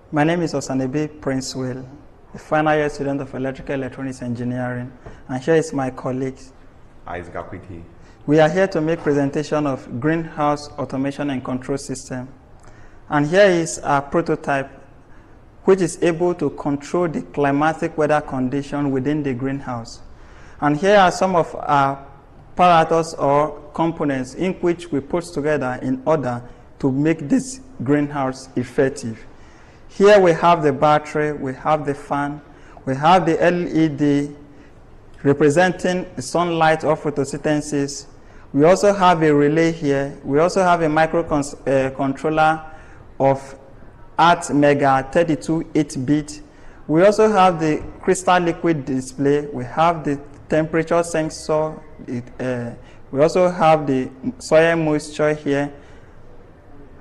My name is Osanebe Prince Will, a final year student of Electrical Electronics Engineering, and here is my colleagues. Isaac Akwiti. We are here to make presentation of greenhouse automation and control system. And here is our prototype, which is able to control the climatic weather condition within the greenhouse. And here are some of our apparatus or components in which we put together in order to make this greenhouse effective. Here we have the battery, we have the fan, we have the LED representing the sunlight or photosynthesis. We also have a relay here. We also have a microcontroller of ATmega 32 8-bit. We also have the crystal liquid display. We have the temperature sensor. We also have the soil moisture here.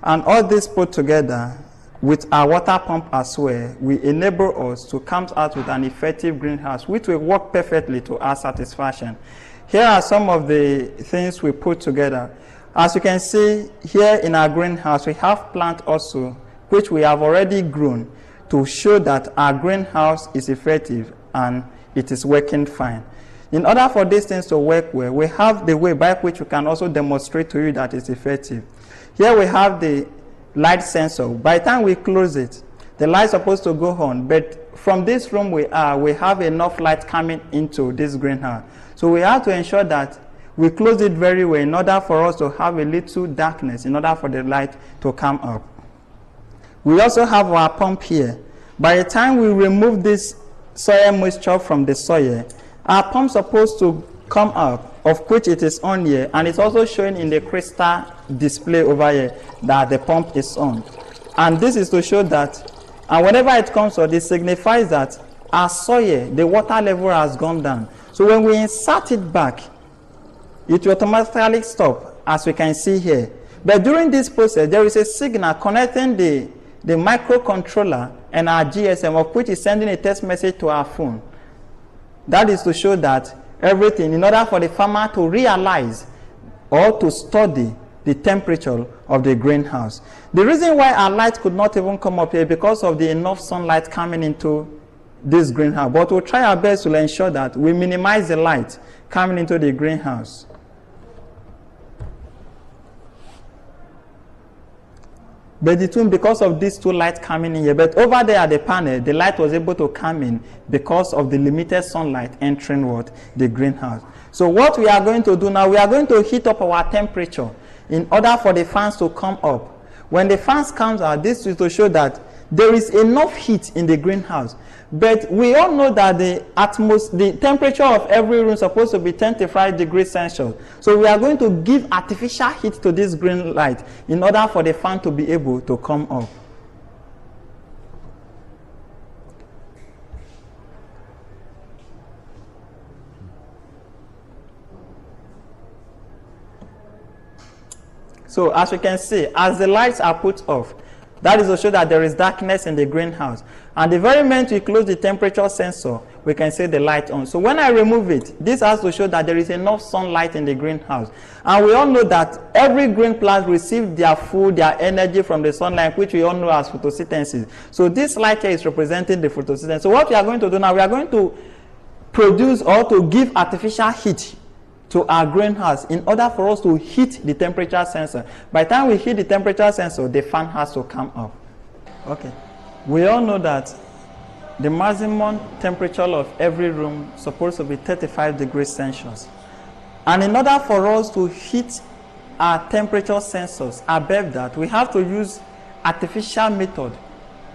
And all this put together with our water pump as well, we enable us to come out with an effective greenhouse, which will work perfectly to our satisfaction. Here are some of the things we put together. As you can see here in our greenhouse, we have plant also, which we have already grown to show that our greenhouse is effective and it is working fine. In order for these things to work well, we have the way by which we can also demonstrate to you that it's effective. Here we have the light sensor. By the time we close it, the light is supposed to go on, but from this room we have enough light coming into this greenhouse. So we have to ensure that we close it very well in order for us to have a little darkness, in order for the light to come up. We also have our pump here. By the time we remove this soil moisture from the soil, our pump is supposed to come up, of which it is on here, and it's also showing in the crystal display over here that the pump is on. And this is to show that, and whenever it comes on, this signifies that our soil, the water level has gone down. So when we insert it back, it will automatically stop, as we can see here. But during this process, there is a signal connecting the microcontroller and our GSM, of which is sending a text message to our phone. That is to show that everything, in order for the farmer to realize or to study the temperature of the greenhouse. The reason why our light could not even come up here because of the enough sunlight coming into this greenhouse. But we'll try our best to ensure that we minimize the light coming into the greenhouse. But because of these two lights coming in here, but over there at the panel, the light was able to come in because of the limited sunlight entering the greenhouse. So what we are going to do now, we are going to heat up our temperature in order for the fans to come up. When the fans comes out, this is to show that there is enough heat in the greenhouse. But we all know that the temperature of every room is supposed to be 25 degrees Celsius. So we are going to give artificial heat to this green light in order for the fan to be able to come up. So as you can see, as the lights are put off, that is to show that there is darkness in the greenhouse. And the very moment we close the temperature sensor, we can see the light on. So when I remove it, this has to show that there is enough sunlight in the greenhouse. And we all know that every green plant receives their food, their energy from the sunlight, which we all know as photosynthesis. So this light here is representing the photosynthesis. So what we are going to do now, we are going to produce or to give artificial heat to our greenhouse in order for us to heat the temperature sensor. By the time we heat the temperature sensor, the fan has to come up. Okay. We all know that the maximum temperature of every room is supposed to be 35 degrees Celsius. And in order for us to heat our temperature sensors above that, we have to use artificial method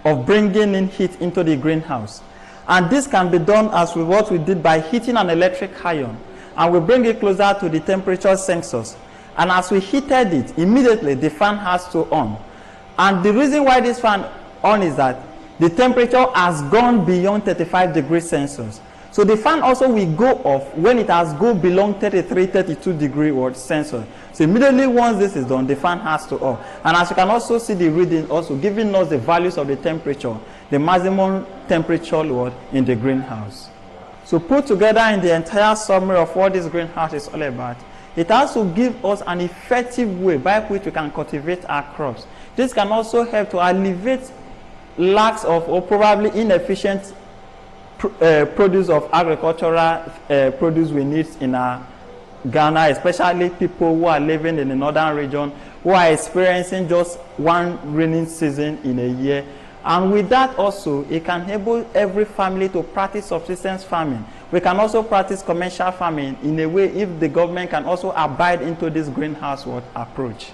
of bringing in heat into the greenhouse. And this can be done as with what we did by heating an electric iron. And we bring it closer to the temperature sensors. And as we heated it, immediately the fan has to on. And the reason why this fan on is that the temperature has gone beyond 35 degrees Celsius. So the fan also will go off when it has gone below 33, 32 degrees Celsius. So immediately once this is done, the fan has to off. And as you can also see the reading also giving us the values of the temperature, the maximum temperature in the greenhouse. So put together in the entire summary of what this greenhouse is all about, it has to give us an effective way by which we can cultivate our crops. This can also help to alleviate lacks of or probably inefficient produce of agricultural produce we need in Ghana, especially people who are living in the northern region, who are experiencing just one rainy season in a year. And with that also, it can enable every family to practice subsistence farming. We can also practice commercial farming in a way if the government can also abide into this greenhouse approach.